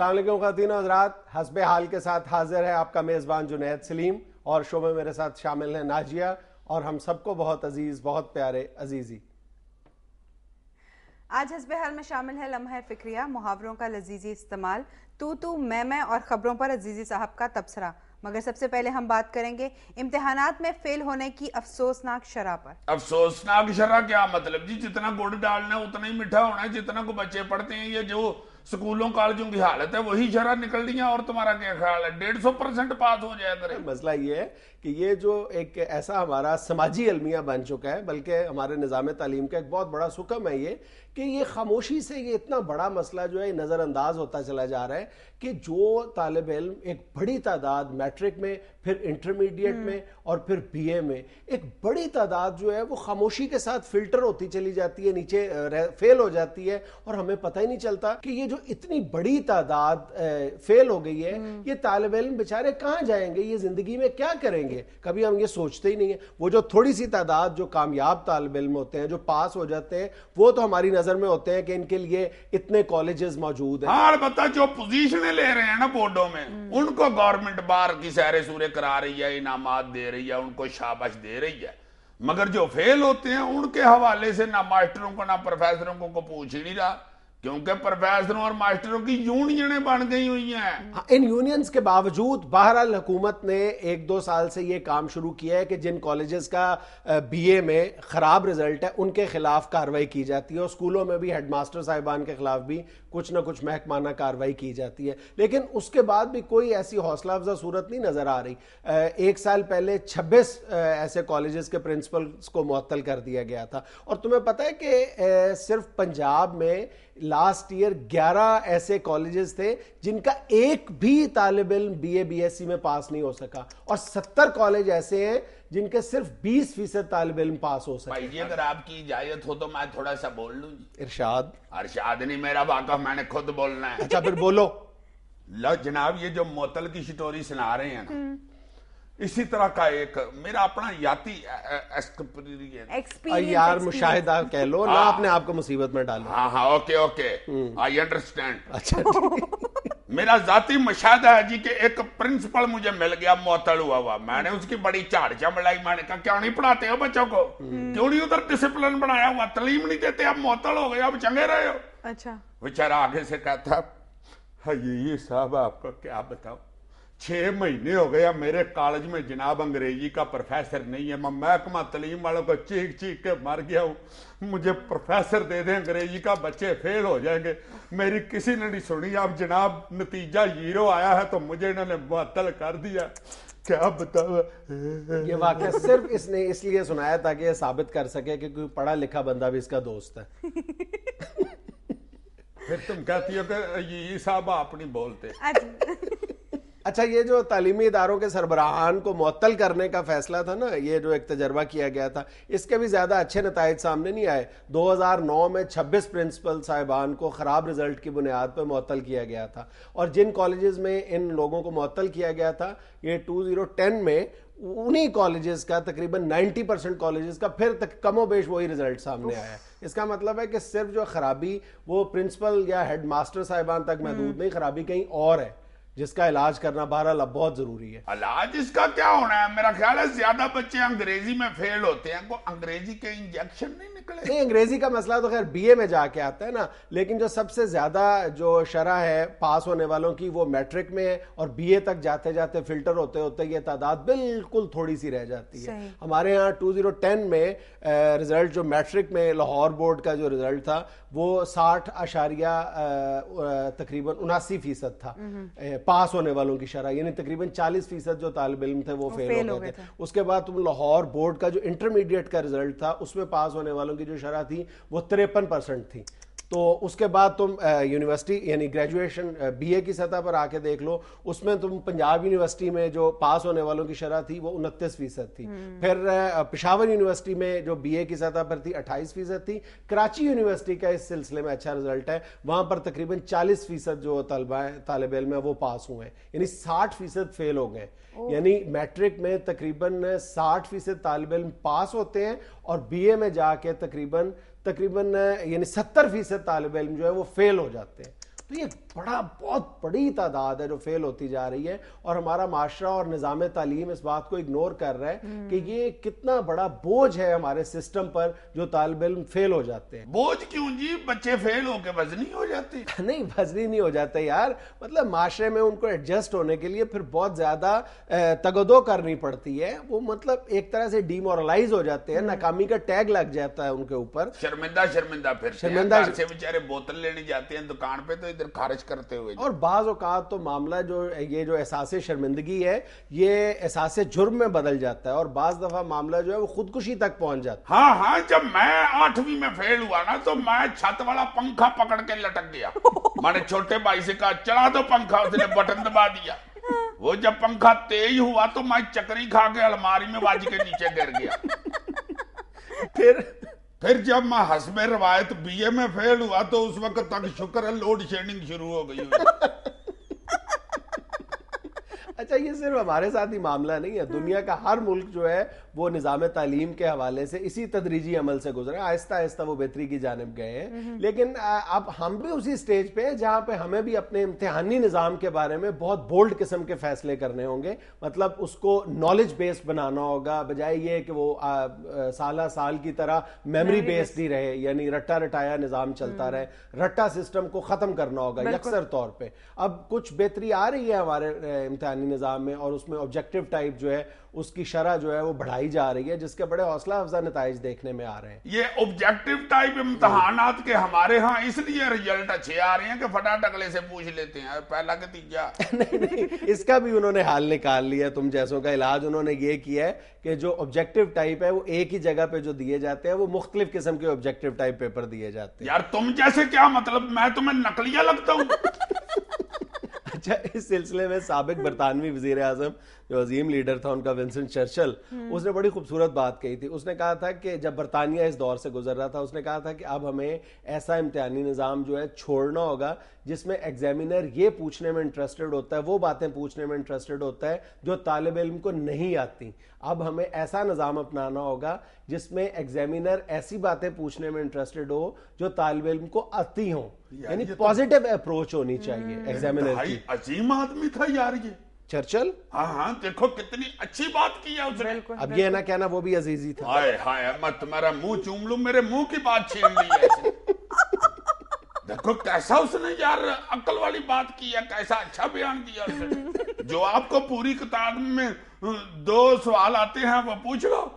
السلام علیکم خواتین و حضرات، حسب حال کے ساتھ حاضر ہے آپ کا میزبان جنید سلیم، اور شو میں میرے ساتھ شامل ہیں ناجیہ اور ہم سب کو بہت عزیز، بہت پیارے عزیزی۔ آج حسب حال میں شامل ہے لمحہ فکریہ، محاوروں کا لذیذی استعمال، تو میں اور خبروں پر عزیزی صاحب کا تبصرہ۔ مگر سب سے پہلے ہم بات کریں گے امتحانات میں فیل ہونے کی افسوسناک شرح پر۔ افسوسناک شرح کیا مطلب جی؟ جتنا گڑ ڈالنا ہے اتنا ہی میٹھا ہونا ہے، جتنا کو بچے پڑھتے ہیں۔ یہ جو سکولوں کالجوں کی حالت ہے وہی شرح نکل رہی ہیں، اور تمہارا کیا خیال ہے 150% پاس ہو جائے کرے؟ مسئلہ یہ ہے کہ یہ جو ایک ایسا ہمارا سماجی المیہ بن چکا ہے، بلکہ ہمارے نظام تعلیم کا ایک بہت بڑا سکم ہے یہ، کہ یہ خاموشی سے یہ اتنا بڑا مسئلہ جو ہے نظر انداز ہوتا چلا جا رہا ہے کہ جو طالب علم ایک بڑی تعداد میٹرک میں، پھر انٹرمیڈیٹ میں اور پھر بی اے میں، ایک بڑی تعداد جو ہے وہ خاموشی کے ساتھ فلٹر ہوتی چلی جاتی ہے، نیچے فیل ہو جاتی ہے، اور ہمیں پتہ ہی نہیں چلتا کہ یہ جو اتنی بڑی تعداد فیل ہو گئی ہے، یہ طالب علم بیچارے کہاں جائیں گے، یہ زندگی میں کیا کریں گے؟ کبھی ہم یہ سوچتے ہی نہیں ہیں۔ وہ جو تھوڑی سی تعداد جو کامیاب طالب علم ہوتے ہیں، جو پاس ہو جاتے ہیں، وہ تو ہماری نظر میں ہوتے ہیں کہ ان کے لیے اتنے کالجز موجود ہیں۔ ہاں البتہ جو پوزیشنیں لے رہے ہیں نا بورڈوں میں، ان کو گورنمنٹ بار کی سیر سورے کرا رہی ہے، انعامات دے رہی ہے، ان کو شاباش دے رہی ہے، مگر جو فیل ہوتے ہیں ان کے حوالے سے نہ ماسٹروں کو نہ پروفیسروں کو پوچھ ہی نہیں رہا، کیونکہ پروفیسروں اور ماسٹروں کی یونینیں بن گئی ہوئی ہیں۔ ان یونینز کے باوجود بہرحال حکومت نے 1-2 سال سے یہ کام شروع کیا ہے کہ جن کالجز کا بی اے میں خراب رزلٹ ہے ان کے خلاف کارروائی کی جاتی ہے، اور اسکولوں میں بھی ہیڈ ماسٹر صاحبان کے خلاف بھی کچھ نہ کچھ محکمانہ کارروائی کی جاتی ہے، لیکن اس کے بعد بھی کوئی ایسی حوصلہ افزا صورت نہیں نظر آ رہی۔ 1 سال پہلے 26 ایسے کالجز کے پرنسپلز کو معطل کر دیا گیا تھا، اور تمہیں پتہ ہے کہ صرف پنجاب میں لاسٹ ایئر 11 ایسے کالجز تھے جن کا ایک بھی طالب علم B A B S C میں پاس نہیں ہو سکا، اور 70 کالج ایسے ہیں جن کے صرف 20% طالب علم پاس ہو سکے۔ بھائی جی اگر آپ کی اجازت ہو تو میں تھوڑا سا بول لوں جی۔ ارشاد نہیں میرا واقف، میں نے خود بولنا ہے۔ اچھا پھر بولو۔ لو جناب، یہ جو معطل کی سٹوری سنا رہے ہیں نا، اسی طرح کا ایک میرا اپنا یاتی یار مشاہدہ کہہ لو نہ، اپنے آپ کو مصیبت میں ڈالو۔ ہاں اوکے آئی انڈرسٹینڈ۔ اچھا میرا ذاتی مشاہدہ ہے جی کہ ایک پرنسپل مجھے مل گیا معطل ہوا، میں نے اس کی بڑی چاڑ چمڑائی، میں نے کہا کیوں نہیں پڑھاتے ہو بچوں کو، کیوں نہیں ادھر ڈسپلن بنایا ہوا، تعلیم نہیں دیتے، اب معطل ہو گئے، اب چنگے رہے ہو۔ اچھا بیچارہ آگے سے کہتا یہ صاحب آپ کو کیا بتاؤ، 6 مہینے ہو گیا میرے کالج میں جناب انگریزی کا پروفیسر نہیں ہے، میں محکمہ تعلیم والوں کو چیخ کے مر گیا ہوں، مجھے پروفیسر دے دیں انگریزی کا، بچے فیل ہو جائیں گے، میری کسی نے نہیں سنی، اب جناب نتیجہ 0 آیا ہے تو مجھے انہوں نے معطل کر دیا، کیا بتاؤ۔ یہ واقعہ صرف اس نے اس لیے سنایا تاکہ یہ ثابت کر سکے کہ کوئی پڑھا لکھا بندہ بھی اس کا دوست ہے۔ پھر تم کہتی ہو کہ یہ صاحب آپ نہیں بولتے۔ اچھا، یہ جو تعلیمی اداروں کے سربراہان کو معطل کرنے کا فیصلہ تھا نا، یہ جو ایک تجربہ کیا گیا تھا، اس کے بھی زیادہ اچھے نتائج سامنے نہیں آئے۔ 2009 میں 26 پرنسپل صاحبان کو خراب رزلٹ کی بنیاد پر معطل کیا گیا تھا، اور جن کالجز میں ان لوگوں کو معطل کیا گیا تھا، یہ 2010 میں انہی کالجز کا تقریباً 90% کالجز کا پھر تک کم و بیش وہی رزلٹ سامنے آیا ہے۔ اس کا مطلب ہے کہ صرف جو خرابی وہ پرنسپل یا ہیڈ ماسٹر صاحبان تک محدود نہیں، خرابی کہیں اور ہے جس کا علاج کرنا بہرحال اب بہت ضروری ہے۔ علاج اس کا کیا ہونا ہے؟ میرا خیال ہے زیادہ بچے انگریزی میں فیل ہوتے ہیں، کو انگریزی کے انجیکشن نہیں نکلے۔ نہیں، انگریزی کا مسئلہ تو خیر بی اے میں جا کے آتا ہے نا، لیکن جو سب سے زیادہ جو شرح ہے پاس ہونے والوں کی وہ میٹرک میں ہے، اور بی اے تک جاتے جاتے فلٹر ہوتے ہوتے یہ تعداد بالکل تھوڑی سی رہ جاتی ہے۔ ہمارے ہاں 2010 میں رزلٹ جو میٹرک میں لاہور بورڈ کا جو رزلٹ تھا وہ 60 تقریباً 79% تھا پاس ہونے والوں کی شرح، یعنی تقریباً 40% جو طالب علم تھے وہ فیل ہو گئے تھے۔ اس کے بعد تم لاہور بورڈ کا جو انٹرمیڈیٹ کا رزلٹ تھا اس میں پاس ہونے والوں کی جو شرح تھی وہ 53% تھی۔ تو اس کے بعد تم یونیورسٹی یعنی گریجویشن بی اے کی سطح پر آ کے دیکھ لو، اس میں تم پنجاب یونیورسٹی میں جو پاس ہونے والوں کی شرح تھی وہ 29% تھی، پھر پشاور یونیورسٹی میں جو بی اے کی سطح پر تھی 28% تھی، کراچی یونیورسٹی کا اس سلسلے میں اچھا رزلٹ ہے، وہاں پر تقریباً 40% جو طالب علم ہیں وہ پاس ہوئے ہیں، یعنی 60% فیل ہو گئے۔ یعنی میٹرک میں تقریباً 60% طالب علم پاس ہوتے ہیں، اور بی اے میں جا کے تقریباً یعنی 70% طالب علم جو ہے وہ فیل ہو جاتے ہیں۔ تو یہ بہت بڑی تعداد ہے جو فیل ہوتی جا رہی ہے, اور ہمارا معاشرہ اور نظام تعلیم اس بات کو اگنور کر رہا ہے کہ یہ کتنا بڑا بوجھ ہے ہمارے سسٹم پر جو طالب علم فیل ہو جاتے ہیں. بوجھ کیوں جی, بچے فیل ہو کے وزنی ہو جاتے ہیں. نہیں وزنی نہیں ہو جاتے یار, مطلب معاشرے میں ان کو ایڈجسٹ ہونے کے لیے پھر بہت زیادہ تگدو کرنی پڑتی ہے. وہ مطلب ایک طرح سے ڈیمورلائز ہو جاتے ہیں, ناکامی کا ٹیگ لگ جاتا ہے ان کے اوپر. شرمندہ پھرتے ہیں, گھر سے بیچارے بوتل لینے جاتے ہیں دکان پہ تو ادھر خارج کرتے ہوئے. اور بعض اوقات تو معاملہ جو یہ جو احساس شرمندگی ہے یہ احساس جرم میں بدل جاتا ہے, اور بعض دفعہ معاملہ جو ہے وہ خودکشی تک پہنچ جاتا ہے. ہاں, جب میں 8ویں میں فیل ہوا نا تو میں چھت والا پنکھا پکڑ کے لٹک گیا. میں نے چھوٹے بھائی سے کہا چلا دو پنکھا, اس نے بٹن دبا دیا. وہ جب پنکھا تیز ہوا تو میں چکری کھا کے الماری میں واج کے نیچے گر گیا. پھر جب میں حسب روایت بی اے میں فیل ہوا تو اس وقت تک شکر ہے لوڈ شیڈنگ شروع ہو گئی ہوئی. اچھا یہ صرف ہمارے ساتھ ہی معاملہ نہیں ہے, دنیا کا ہر ملک جو ہے وہ نظام تعلیم کے حوالے سے اسی تدریجی عمل سے گزرے, آہستہ آہستہ وہ بہتری کی جانب گئے ہیں. لیکن اب ہم بھی اسی سٹیج پہ ہیں جہاں پہ ہمیں بھی اپنے امتحانی نظام کے بارے میں بہت بولڈ قسم کے فیصلے کرنے ہوں گے. مطلب اس کو نالج بیسڈ بنانا ہوگا, بجائے یہ کہ وہ سالہ سال کی طرح میموری بیسڈ ہی رہے, یعنی رٹا رٹایا نظام چلتا رہے. رٹا سسٹم کو ختم کرنا ہوگا یکسر طور پہ. اب کچھ بہتری آ رہی ہے ہمارے امتحانی نظام میں, اور اس میں آبجیکٹو ٹائپ جو ہے اس کی شرح جو ہے وہ بڑھائی جا رہی ہے, جس کے بڑے حوصلہ افزا نتائج دیکھنے میں آ رہے ہیں. یہ آبجیکٹو ٹائپ امتحانات کے ہمارے ہاں اس لیے رزلٹ اچھے آ رہے ہیں کہ فٹافٹ اگلے سے پوچھ لیتے ہیں پہلا کہ تیجا. نہیں, اس کا بھی انہوں نے حل نکال لیا. تم جیسوں کا علاج انہوں نے یہ کیا ہے کہ جو آبجیکٹو ٹائپ ہے وہ ایک ہی جگہ پہ جو دیے جاتے ہیں وہ مختلف قسم کے آبجیکٹو ٹائپ پیپر دیے جاتے ہیں. یار تم جیسے کیا مطلب, میں تمہیں نقلیہ لگتا ہوں. اچھا, اس سلسلے میں سابق برطانوی وزیر اعظم جو عظیم لیڈر تھا ان کا ونسٹن چرچل, اس نے بڑی خوبصورت بات کہی تھی. اس نے کہا تھا کہ جب برطانیہ اس دور سے گزر رہا تھا, اس نے کہا تھا کہ اب ہمیں ایسا امتحانی نظام جو ہے چھوڑنا ہوگا جس میں ایگزامینر یہ پوچھنے میں انٹرسٹڈ ہوتا ہے, وہ باتیں پوچھنے میں انٹرسٹڈ ہوتا ہے جو طالب علم کو نہیں آتی. اب ہمیں ایسا نظام اپنانا ہوگا جس میں ایگزامینر ایسی باتیں پوچھنے میں انٹرسٹڈ ہو جو طالب علم کو آتی ہوں, یعنی پازیٹیو اپروچ ہونی چائیے ایگزامینر کی. عظیم آدمی تھا یار یہ چرچل. ہاں, دیکھو کتنی اچھی بات کی ہے اس نے. اب یہ نہ کہنا وہ بھی عزیزی تھا. ہائے میں تمہارا منہ چوم لوں, میرے منہ کی بات چھین لی ہے. دیکھو کیسا اس نے یار عقل والی بات کی ہے, کیسا اچھا بیان کیا اس نے. جو آپ کو پوری کتاب میں 2 سوال آتے ہیں وہ پوچھ لو.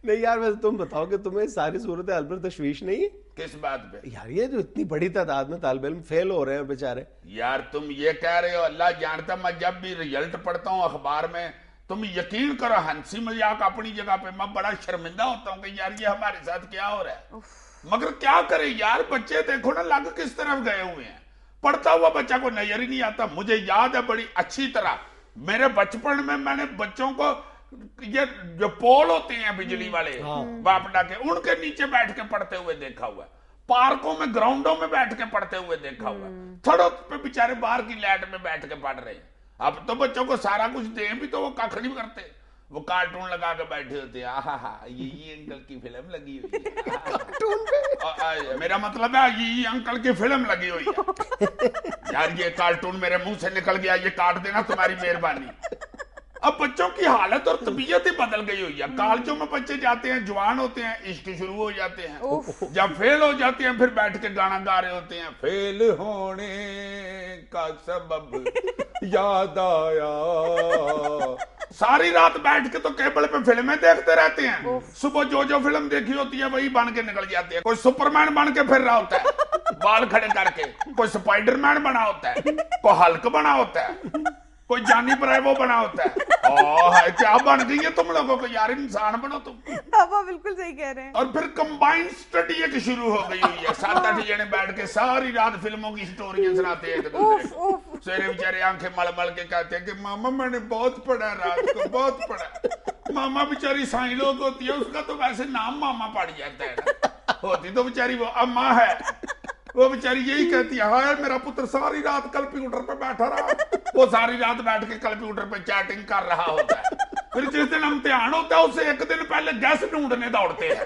نہیں یار, ویسے تم بتاؤ کہ تمہیں ساری صورتحال پر تشویش نہیں؟ کس بات پہ یار, یہ جو اتنی بڑی تعداد میں طالب علم فیل ہو رہے ہیں بیچارے. یار تم یہ کہہ رہے ہو, اللہ جانتا میں جب بھی رزلٹ پڑھتا ہوں اخبار میں, تم یقین کرو ہنسی مذاق اپنی جگہ پہ, میں بڑا شرمندہ ہوتا ہوں کہ یار یہ ہمارے ساتھ کیا ہو رہا ہے. مگر کیا کرے یار, بچے دیکھو نا لگ کس طرف گئے ہوئے ہیں. پڑھتا ہوا بچہ کو نظر ہی نہیں آتا. مجھے یاد ہے بڑی اچھی طرح, میرے بچپن میں نے بچوں کو یہ جو پول ہوتے ہیں بجلی والے باپڈا کے, ان کے نیچے بیٹھ کے پڑھتے ہوئے دیکھا ہوا ہے. پارکوں میں گراؤنڈوں میں بیٹھ کے پڑھتے ہوئے دیکھا ہوا ہے. تھوڑوں پہ بیچارے باہر کی لائٹ میں بیٹھ کے پڑھ رہے ہیں. اب تو بچوں کو سارا کچھ دیں بھی تو وہ کخ نہیں کرتے, وہ کارٹون لگا کے بیٹھے ہوتے ہیں. یہ انکل کی فلم لگی ہوئی ہے. میرا مطلب ہے یہ انکل کی فلم لگی ہوئی ہے. یار یہ کارٹون میرے منہ سے نکل گیا, یہ کاٹ دینا تمہاری مہربانی. اب بچوں کی حالت اور طبیعت ہی بدل گئی ہوئی ہے. کالجوں میں بچے جاتے ہیں, جوان ہوتے ہیں, عشق شروع ہو جاتے ہیں. جب فیل ہو جاتے ہیں پھر بیٹھ کے گانا گا رہے ہوتے ہیں, فیل ہونے کا سبب یاد آیا. ساری رات بیٹھ کے تو کیبل پہ فلمیں دیکھتے رہتے ہیں. صبح جو فلم دیکھی ہوتی ہے وہی بن کے نکل جاتے ہیں. کوئی سپرمین بن کے پھر رہا ہوتا ہے بال کھڑے کر کے, کوئی سپائڈر مین بنا ہوتا ہے, کوئی ہلک بنا ہوتا ہے, کوئی جانی برائیو بنا ہوتا ہے. کیا بن گئی ہے تم لوگوں کو یار, انسان بنو تم. آپ بالکل صحیح کہہ رہے ہیں. اور پھر کمبائن سٹڈی ایک شروع ہو گئی ہوئی ہے. 7-8 جنے بیٹھ کے ساری رات فلموں کی سٹوریاں سناتے ہیں ایک دوسرے کو. سویرے بیچارے آنکھیں مل مل کے کہتے ہیں کہ ماما میں نے بہت پڑھا رات کو, بہت پڑھا. ماما بیچاری سائیں لوگ ہوتی ہے, اس کا تو ویسے نام ماما پڑ جاتا ہے, ہوتی تو بیچاری وہ اماں ہے. وہ بیچاری یہی کہتی ہے, ہائے میرا پتر ساری رات کمپیوٹر پہ بیٹھا رہا. وہ ساری رات بیٹھ کے کمپیوٹر پہ چیٹنگ کر رہا ہوتا ہے. پھر جس دن امتحان ہوتا ہے اسے ایک دن پہلے گیس ڈھونڈنے دوڑتے ہیں.